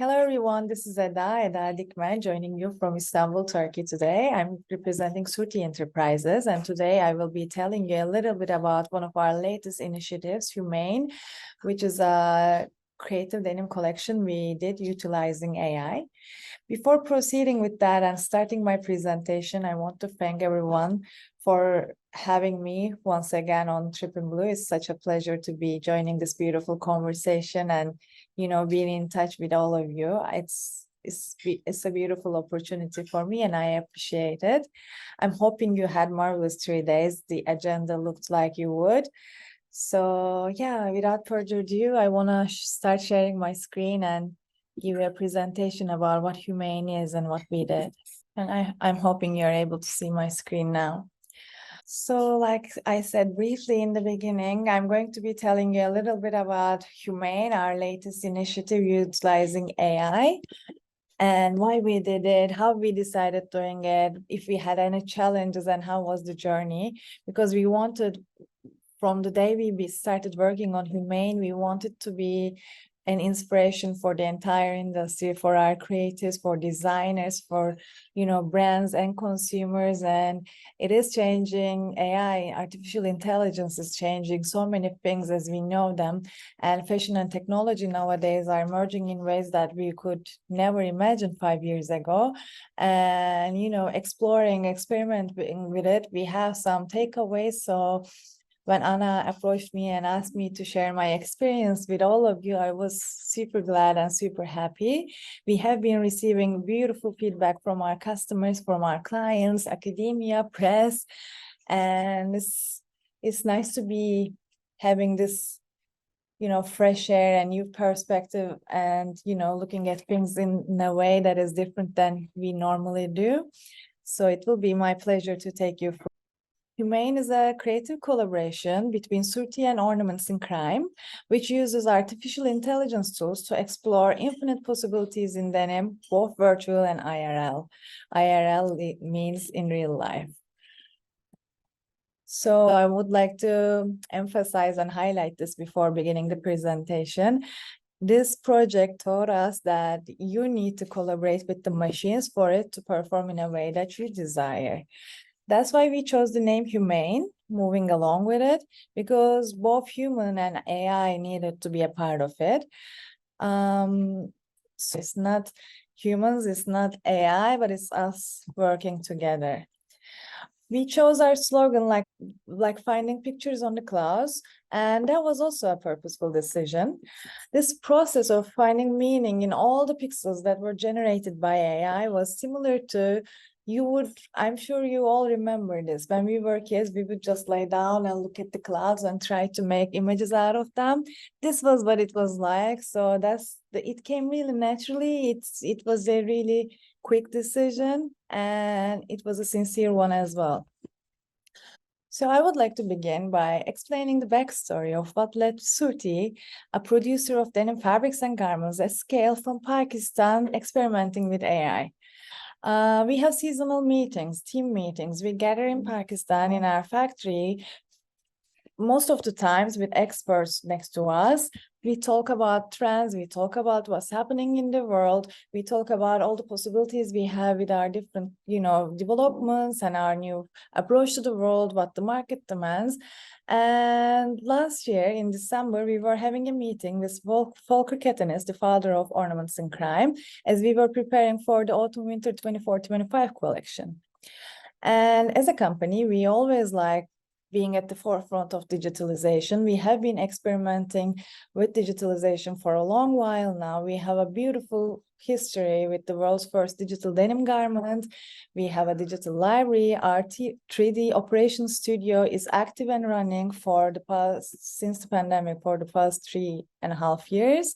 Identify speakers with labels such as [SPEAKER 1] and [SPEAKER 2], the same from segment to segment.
[SPEAKER 1] Hello everyone, this is Eda Dikmen joining you from Istanbul, Turkey today. I'm representing SOORTY Enterprises, and today I will be telling you a little bit about one of our latest initiatives, HumAIn, which is a creative denim collection we did utilizing AI. Before proceeding with that and starting my presentation, I want to thank everyone for having me once again on Triple Blue. It's such a pleasure to be joining this beautiful conversation and being in touch with all of you. It's a beautiful opportunity for me and I appreciate it. I'm hoping you had marvelous 3 days. The agenda looked like you would. So yeah, without further ado, I want to start sharing my screen and give you a presentation about what HumAIn is and what we did. And I'm hoping you're able to see my screen now. So like I said briefly in the beginning, I'm going to be telling you a little bit about HumAIn, our latest initiative utilizing AI, and why we did it, how we decided doing it, if we had any challenges and how was the journey, because we wanted, from the day we started working on HumAIn, we wanted to be an inspiration for the entire industry, for our creatives, for designers, for brands and consumers. And it is changing. AI, artificial intelligence is changing so many things as we know them, and fashion and technology nowadays are merging in ways that we could never imagine 5 years ago. And exploring, experimenting with it, we have some takeaways. So when Anna approached me and asked me to share my experience with all of you, I was super glad and super happy. We have been receiving beautiful feedback from our customers, from our clients, academia, press, and it's nice to be having this, fresh air and new perspective and, looking at things in a way that is different than we normally do. So it will be my pleasure to take you through. HumAIn is a creative collaboration between SOORTY and Ornaments in Crime, which uses artificial intelligence tools to explore infinite possibilities in denim, both virtual and IRL. IRL means in real life. So I would like to emphasize and highlight this before beginning the presentation. This project taught us that you need to collaborate with the machines for it to perform in a way that you desire. That's why we chose the name HumAIn, moving along with it, because both human and AI needed to be a part of it. So it's not humans, it's not AI, but it's us working together. We chose our slogan like finding pictures on the clouds, and that was also a purposeful decision. This process of finding meaning in all the pixels that were generated by AI was similar to, I'm sure you all remember this. When we were kids, we would just lay down and look at the clouds and try to make images out of them. This was what it was like. So it came really naturally. It was a really quick decision, and it was a sincere one as well. So I would like to begin by explaining the backstory of what led SOORTY, a producer of denim fabrics and garments at scale from Pakistan, experimenting with AI. We have seasonal meetings, team meetings. We gather in Pakistan in our factory, most of the times with experts next to us. We talk about trends, we talk about what's happening in the world, we talk about all the possibilities we have with our different, developments and our new approach to the world, what the market demands. And last year in December, we were having a meeting with Volker Kettenis, the father of Ornaments in Crime, as we were preparing for the autumn-winter 24-25 collection. And as a company, we always like being at the forefront of digitalization. We have been experimenting with digitalization for a long while now. We have a beautiful history with the world's first digital denim garment. We have a digital library. Our 3D operations studio is active and running since the pandemic for the past 3.5 years.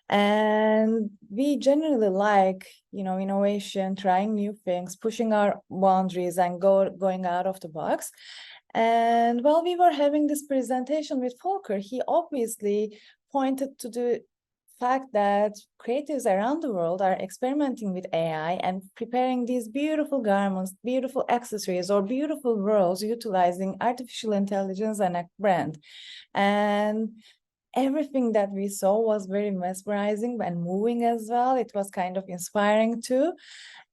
[SPEAKER 1] And we generally like, innovation, trying new things, pushing our boundaries and going out of the box. And while we were having this presentation with Volker, he obviously pointed to the fact that creatives around the world are experimenting with AI and preparing these beautiful garments, beautiful accessories, or beautiful worlds utilizing artificial intelligence and a brand. And everything that we saw was very mesmerizing and moving as well. It was kind of inspiring too.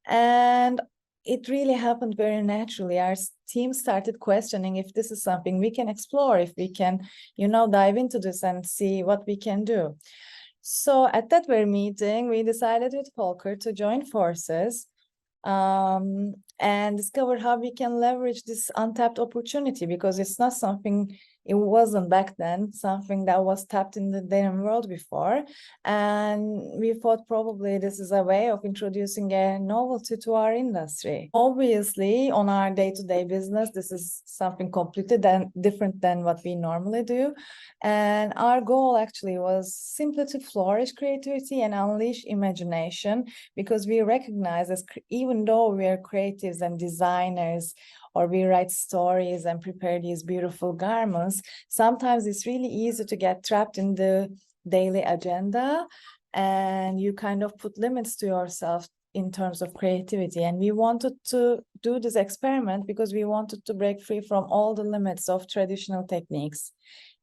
[SPEAKER 1] And it really happened very naturally. Our team started questioning if this is something we can explore, if we can, dive into this and see what we can do. So at that very meeting, we decided with Volker to join forces and discover how we can leverage this untapped opportunity, because it's not something, it wasn't back then something that was tapped in the Denim world before. And we thought probably this is a way of introducing a novelty to our industry. Obviously, on our day-to-day business, this is something completely different than what we normally do. And our goal actually was simply to flourish creativity and unleash imagination, because we recognize as even though we are creatives and designers, or we write stories and prepare these beautiful garments, sometimes it's really easy to get trapped in the daily agenda, and you kind of put limits to yourself in terms of creativity. And we wanted to do this experiment because we wanted to break free from all the limits of traditional techniques.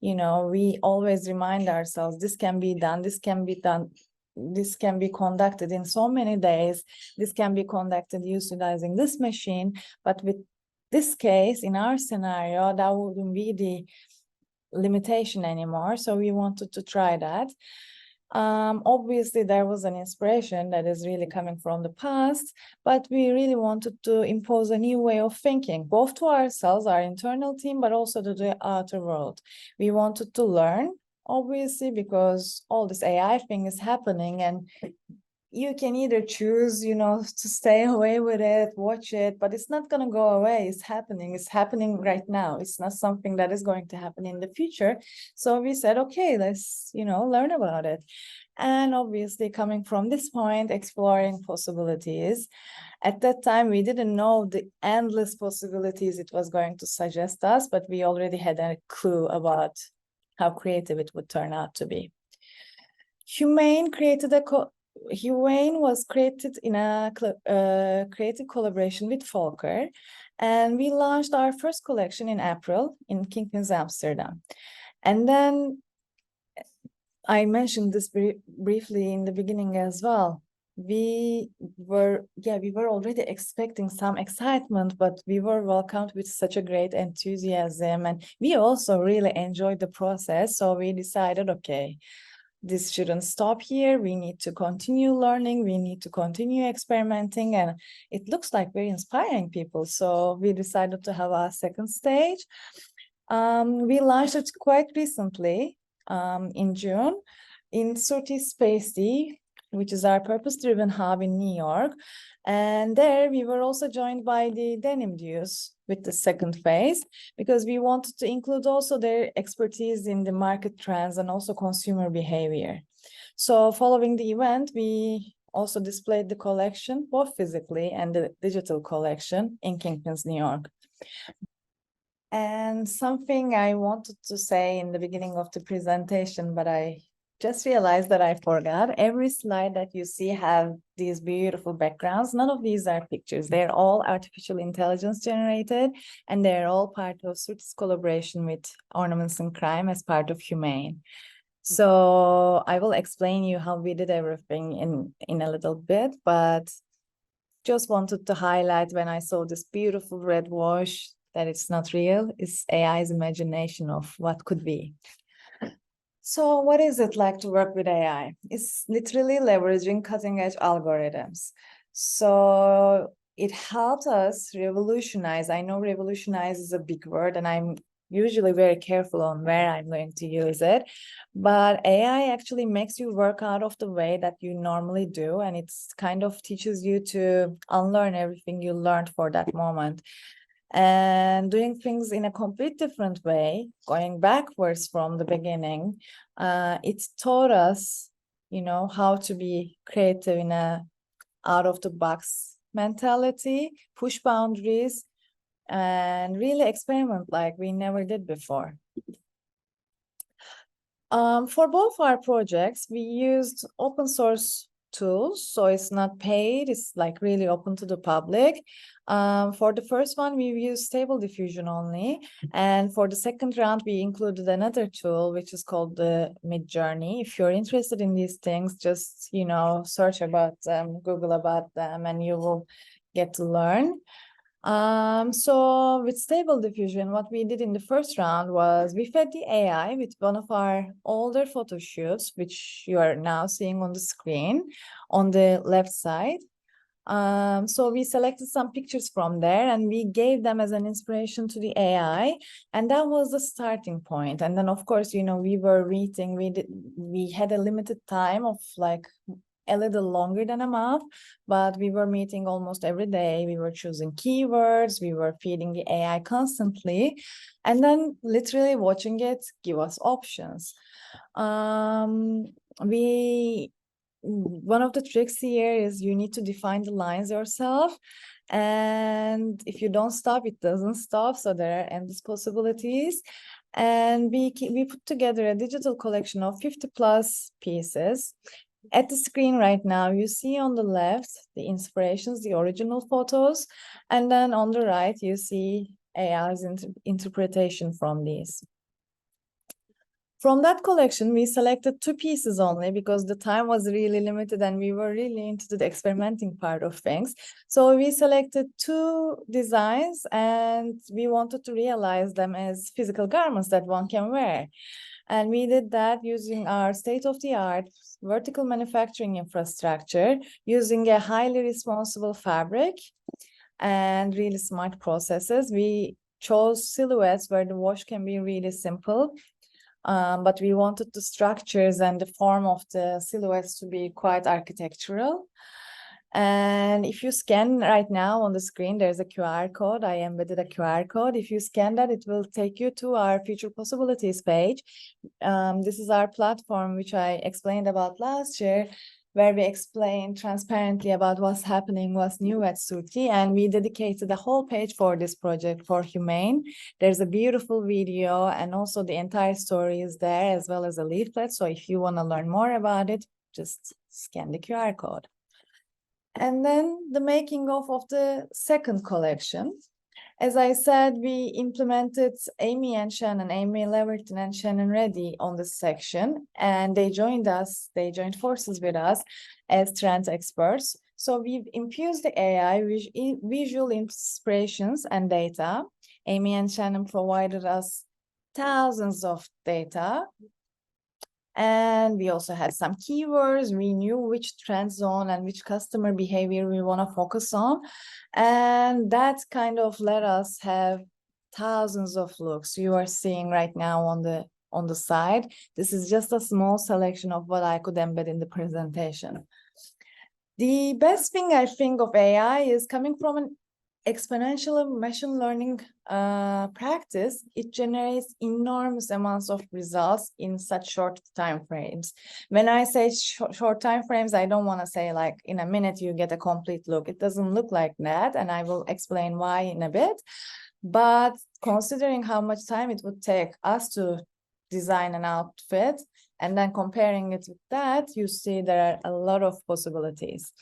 [SPEAKER 1] We always remind ourselves, this can be done, this can be done, this can be conducted in so many days, this can be conducted utilizing this machine. But with this case, in our scenario, that wouldn't be the limitation anymore. So we wanted to try that. Obviously, there was an inspiration that is really coming from the past, but we really wanted to impose a new way of thinking, both to ourselves, our internal team, but also to the outer world. We wanted to learn, obviously, because all this AI thing is happening, and you can either choose, to stay away with it, watch it, but it's not going to go away. It's happening right now. It's not something that is going to happen in the future. So we said, okay, let's, learn about it. And obviously, coming from this point, exploring possibilities. At that time, we didn't know the endless possibilities it was going to suggest us, but we already had a clue about how creative it would turn out to be. HumAIn was created in a creative collaboration with Volker, and we launched our first collection in April in Kingpins, Amsterdam. And then I mentioned this briefly in the beginning as well. We were already expecting some excitement, but we were welcomed with such a great enthusiasm, and we also really enjoyed the process. So we decided, okay, this shouldn't stop here. We need to continue learning. We need to continue experimenting. And it looks like very inspiring people. So we decided to have a second stage. We launched it quite recently in June in SOORTY Spacey, which is our purpose-driven hub in New York. And there we were also joined by the Denim duos with the second phase, because we wanted to include also their expertise in the market trends and also consumer behavior. So following the event, we also displayed the collection, both physically and the digital collection in Kingpins, New York. And something I wanted to say in the beginning of the presentation, but I just realized that I forgot. Every slide that you see have these beautiful backgrounds. None of these are pictures. They're all artificial intelligence generated, and they're all part of SOORTY's collaboration with Ornaments in Crime as part of HumAIn. So I will explain you how we did everything in a little bit, but just wanted to highlight when I saw this beautiful red wash that it's not real. It's AI's imagination of what could be. So what is it like to work with AI? It's literally leveraging cutting-edge algorithms. So it helped us revolutionize. I know revolutionize is a big word, and I'm usually very careful on where I'm going to use it. But AI actually makes you work out of the way that you normally do, and it's kind of teaches you to unlearn everything you learned for that moment. And doing things in a complete different way, going backwards from the beginning, it taught us, how to be creative in a out-of-the-box mentality, push boundaries, and really experiment like we never did before. For both our projects, we used open source tools, so it's not paid, it's like really open to the public. For the first one, we used Stable Diffusion only, and for the second round, we included another tool, which is called the Midjourney. If you're interested in these things, just, you know, search about them, Google about them, and you will get to learn. So with Stable Diffusion, what we did in the first round was we fed the AI with one of our older photo shoots, which you are now seeing on the screen on the left side. So we selected some pictures from there and we gave them as an inspiration to the AI, and that was the starting point. And then, of course, you know, we were reading, we had a limited time of like a little longer than a month, but we were meeting almost every day. We were choosing keywords, we were feeding the AI constantly, and then literally watching it give us options. One of the tricks here is you need to define the lines yourself, and if you don't stop, it doesn't stop, so there are endless possibilities. And we put together a digital collection of 50 plus pieces. At the screen right now, you see on the left the inspirations, the original photos, and then on the right you see AI's interpretation from these. From that collection, we selected 2 pieces only because the time was really limited and we were really into the experimenting part of things. So we selected 2 designs and we wanted to realize them as physical garments that one can wear. And we did that using our state-of-the-art vertical manufacturing infrastructure, using a highly responsible fabric and really smart processes. We chose silhouettes where the wash can be really simple. But we wanted the structures and the form of the silhouettes to be quite architectural. And if you scan right now on the screen, there's a QR code. I embedded a QR code. If you scan that, it will take you to our future possibilities page. This is our platform, which I explained about last year, where we explain transparently about what's happening, what's new at SOORTY, and we dedicated a whole page for this project for HumAIn. There's a beautiful video, and also the entire story is there, as well as a leaflet. So if you want to learn more about it, just scan the QR code. And then the making of the second collection. As I said, we implemented Amy and Shannon, Amy Leverton and Shannon Reddy on this section, and they joined forces with us as trend experts. So we've infused the AI with visual inspirations and data. Amy and Shannon provided us thousands of data. And we also had some keywords. We knew which trend zone and which customer behavior we want to focus on. And that kind of let us have thousands of looks you are seeing right now on the side. This is just a small selection of what I could embed in the presentation. The best thing I think of AI is coming from an exponential machine learning practice. It generates enormous amounts of results in such short time frames. When I say short time frames, I don't want to say like in a minute you get a complete look. It doesn't look like that, and I will explain why in a bit. But considering how much time it would take us to design an outfit and then comparing it with that, you see there are a lot of possibilities.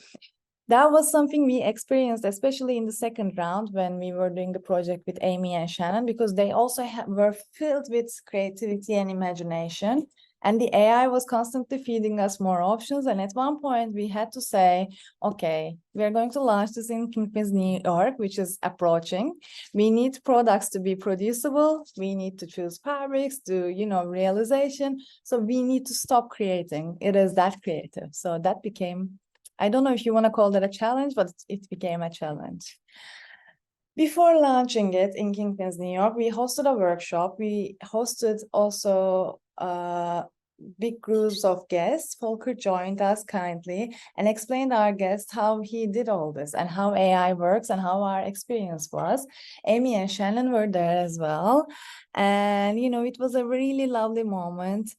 [SPEAKER 1] That was something we experienced, especially in the second round when we were doing the project with Amy and Shannon, because they also were filled with creativity and imagination. And the AI was constantly feeding us more options. And at one point, we had to say, okay, we are going to launch this in Kingpin's New York, which is approaching. We need products to be producible. We need to choose fabrics, do, realization. So we need to stop creating. It is that creative. So that became, I don't know if you want to call that a challenge, but it became a challenge. Before launching it in Kingpin's New York, we hosted a workshop. We hosted also big groups of guests. Volker joined us kindly and explained our guest how he did all this and how AI works and how our experience was. Amy and Shannon were there as well. And, it was a really lovely moment.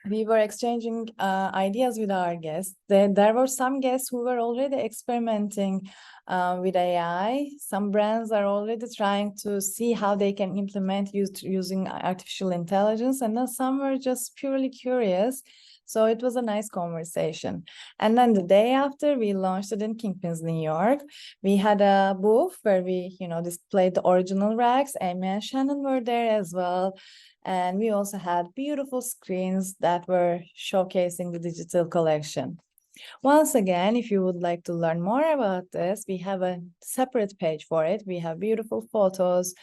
[SPEAKER 1] We were exchanging ideas with our guests. There were some guests who were already experimenting with AI. Some brands are already trying to see how they can implement using artificial intelligence. And then some were just purely curious. So it was a nice conversation. And then the day after, we launched it in Kingpins, New York. We had a booth where we, displayed the original racks. Amy and Shannon were there as well. And we also had beautiful screens that were showcasing the digital collection. Once again, if you would like to learn more about this, we have a separate page for it. We have beautiful photos,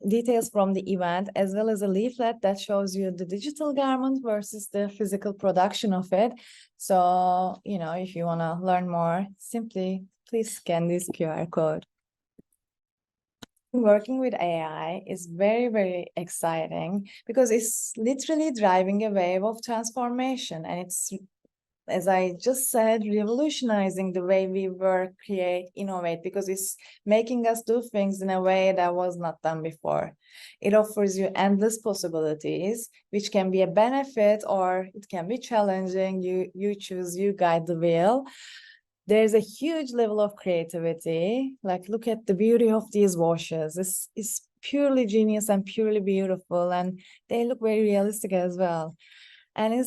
[SPEAKER 1] details from the event, as well as a leaflet that shows you the digital garment versus the physical production of it. So, if you want to learn more, simply please scan this QR code. Working with AI is very, very exciting because it's literally driving a wave of transformation, and it's, as I just said, revolutionizing the way we work, create, innovate, because it's making us do things in a way that was not done before. It offers you endless possibilities, which can be a benefit or it can be challenging. You choose, you guide the wheel. There's a huge level of creativity. Like, look at the beauty of these washes. It's purely genius and purely beautiful, and they look very realistic as well. And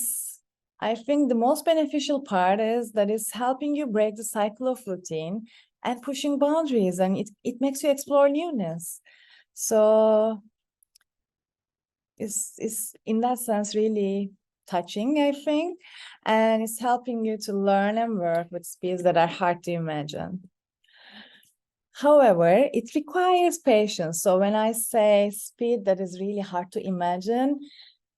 [SPEAKER 1] I think the most beneficial part is that it's helping you break the cycle of routine and pushing boundaries, and it makes you explore newness. So it's in that sense really touching, I think, and it's helping you to learn and work with speeds that are hard to imagine. However, it requires patience. So when I say speed that is really hard to imagine,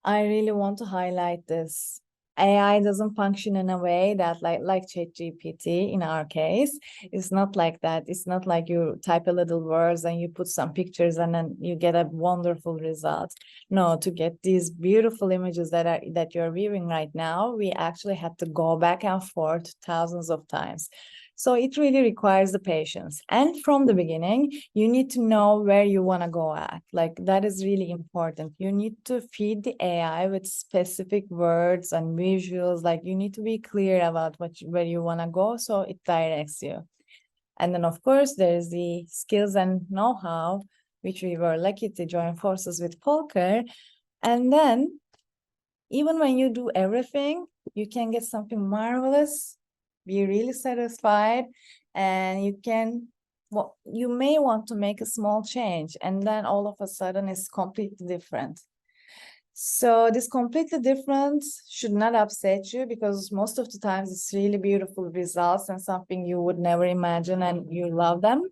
[SPEAKER 1] I really want to highlight this. AI doesn't function in a way that like ChatGPT in our case. It's not like that. It's not like you type a little words and you put some pictures and then you get a wonderful result. No, to get these beautiful images that you're viewing right now, we actually had to go back and forth thousands of times. So it really requires the patience. And from the beginning, you need to know where you want to go at. Like, that is really important. You need to feed the AI with specific words and visuals. Like, you need to be clear about where you want to go, so it directs you. And then, of course, there's the skills and know-how, which we were lucky to join forces with Polker. And then, even when you do everything, you can get something marvelous, be really satisfied, and you may want to make a small change, and then all of a sudden it's completely different. So this completely different should not upset you, because most of the times it's really beautiful results and something you would never imagine and you love them.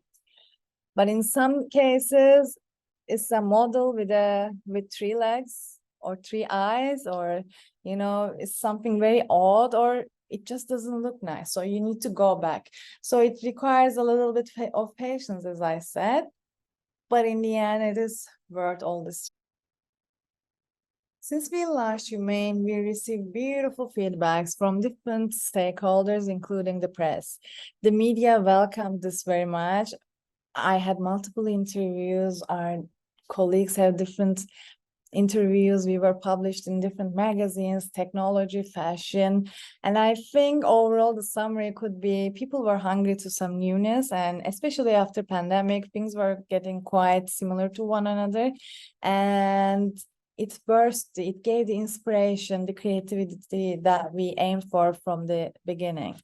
[SPEAKER 1] But in some cases, it's a model with 3 legs or 3 eyes, or it's something very odd, or it just doesn't look nice. So you need to go back. So it requires a little bit of patience, as I said, but in the end, it is worth all this. Since we launched HumAIn, we received beautiful feedbacks from different stakeholders, including the press. The media welcomed this very much. I had multiple interviews. Our colleagues had different interviews. We were published in different magazines, technology, fashion. And I think overall the summary could be people were hungry to some newness, and especially after pandemic, things were getting quite similar to one another. And it gave the inspiration, the creativity that we aimed for from the beginning.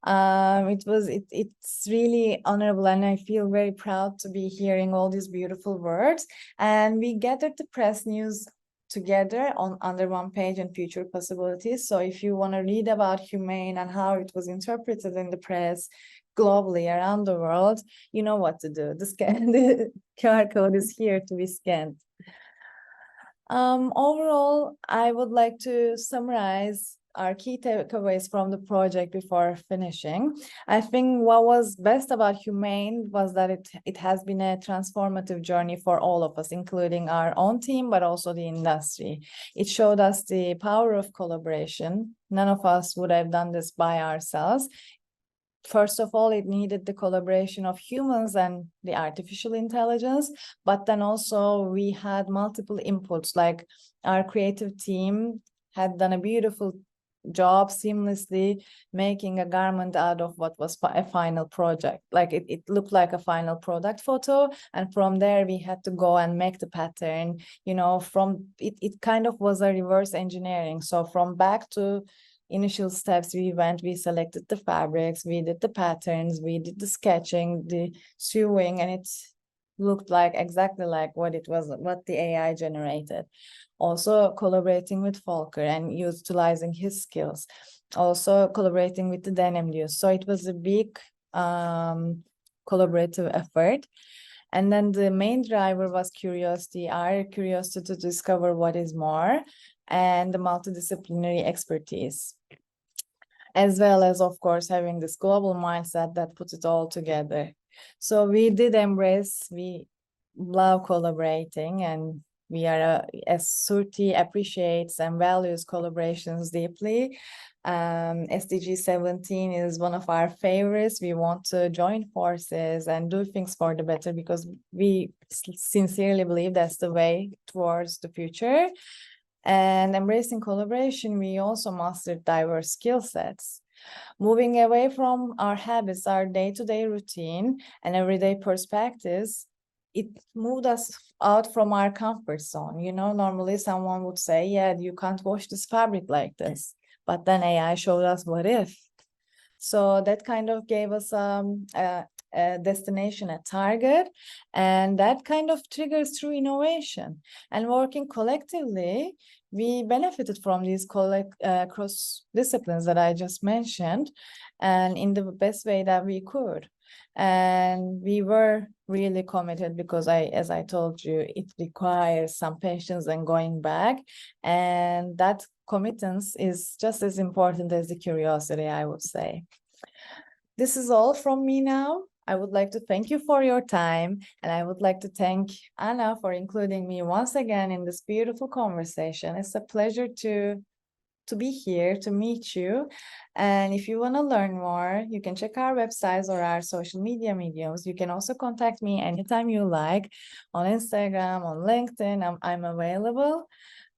[SPEAKER 1] It's really honorable, and I feel very proud to be hearing all these beautiful words. And we gathered the press news together under one page and future possibilities. So if you want to read about HumAIn and how it was interpreted in the press globally around the world, you know what to do. The QR code is here to be scanned. Overall, I would like to summarize our key takeaways from the project before finishing. I think what was best about HumAIn was that it has been a transformative journey for all of us, including our own team, but also the industry. It showed us the power of collaboration. None of us would have done this by ourselves. First of all, it needed the collaboration of humans and the artificial intelligence, but then also we had multiple inputs, like our creative team had done a beautiful job seamlessly, making a garment out of what was a final project. Like it looked like a final product photo, and from there we had to go and make the pattern, from it kind of was a reverse engineering. So from back to initial steps, we selected the fabrics, we did the patterns, we did the sketching, the sewing, and it looked like exactly like what the AI generated. Also collaborating with Volker and utilizing his skills. Also collaborating with the Denim news. So it was a big collaborative effort. And then the main driver was curiosity, our curiosity to discover what is more, and the multidisciplinary expertise, as well as, of course, having this global mindset that puts it all together. So we love collaborating, and we are, as SOORTY, appreciates and values collaborations deeply. SDG 17 is one of our favorites. We want to join forces and do things for the better, because we sincerely believe that's the way towards the future. And embracing collaboration, we also mastered diverse skill sets. Moving away from our habits, our day-to-day routine and everyday perspectives, it moved us out from our comfort zone. Normally someone would say, yeah, you can't wash this fabric like this. But then AI showed us what if. So that kind of gave us a destination, a target, and that kind of triggers through innovation. And working collectively, we benefited from these cross disciplines that I just mentioned, and in the best way that we could. And we were really committed, because as I told you, it requires some patience and going back, and that commitment is just as important as the curiosity, I would say. This is all from me now. I would like to thank you for your time, and I would like to thank Anna for including me once again in this beautiful conversation. It's a pleasure to be here, to meet you. And if you want to learn more, you can check our websites or our social media mediums. You can also contact me anytime you like on Instagram, on LinkedIn. I'm available.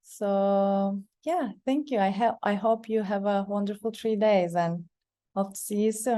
[SPEAKER 1] So yeah, thank you. I hope you have a wonderful 3 days, and hope to see you soon.